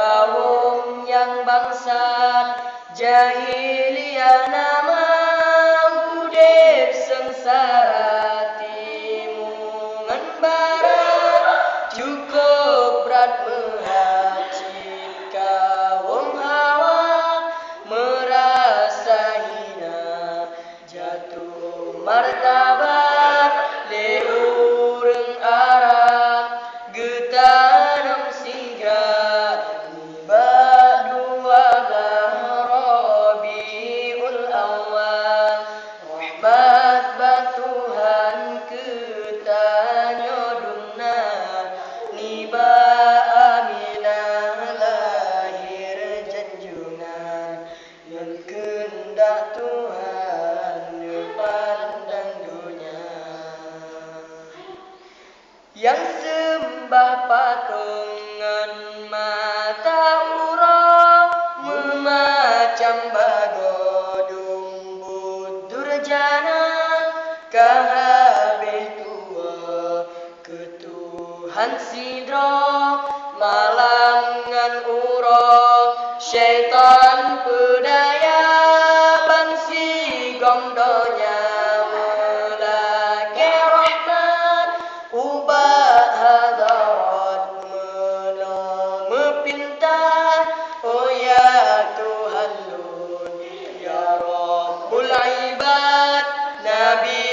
kaum yang bangsat jahiliyah nama udip sengsara timu barat cukup berat menghajit kaum hawa merasa hina jatuh martabat leureng arah getanam sigrat nibak dua Rabiul Awal rahmat batuhan ketanya dumna nibak Aminah lahir janjungan yang kehendak Tuhan pandang dunia yang sembah patungan mata urang memacam bagodung durjana kahabeh tua ketuhan sidra malangan urang syaitan pedaya bangsi gomdonya melake rahmat ubah hadarat mepinta oh ya Tuhan lun ya Rabbul ibad Nabi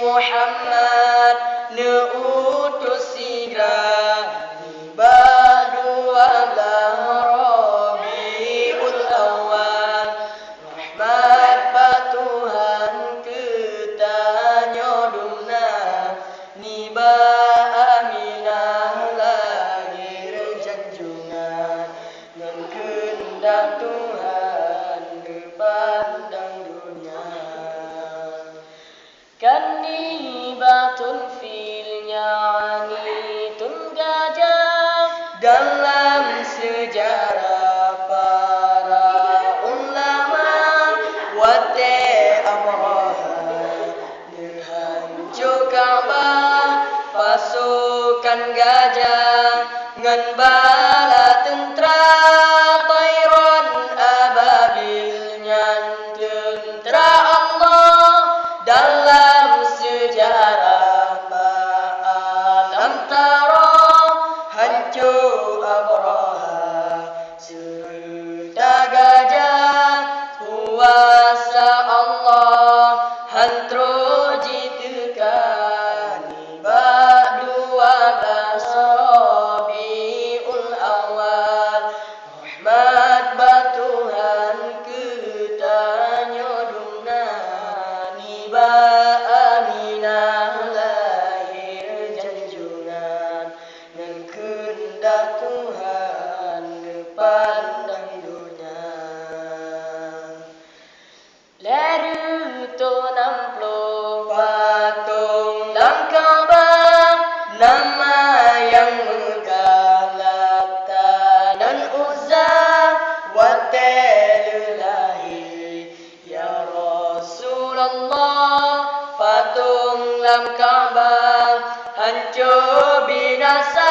Muhammad neutus sigra nibak dua Rabiul Awal rahmat batuhan ketanya dumna nibak Aminah lahir janjungan dan kehendak Tuhan pandang dunia kan nibatun filnya anitun gajah dalam sejarah para ulama wate amroha dihancur Ka'bah pasukan gajah ngan bala tentera tayron ababil nyan tentera Allah dalam sejarah ma'alam tara hancur Abraha serta gajah kuasa Allah hantro jitekan nibak 12 Rabiul Awal rahmat batuhan ketanya dumna nibak Aminah lahir janjungan dan kehendak Tuhan pandang dunia leru to namplo patung dan Ka'bah nama yang menggalak dan Uzza watelillahi ya Rasulullah patung lam Ka'bah hancur binasa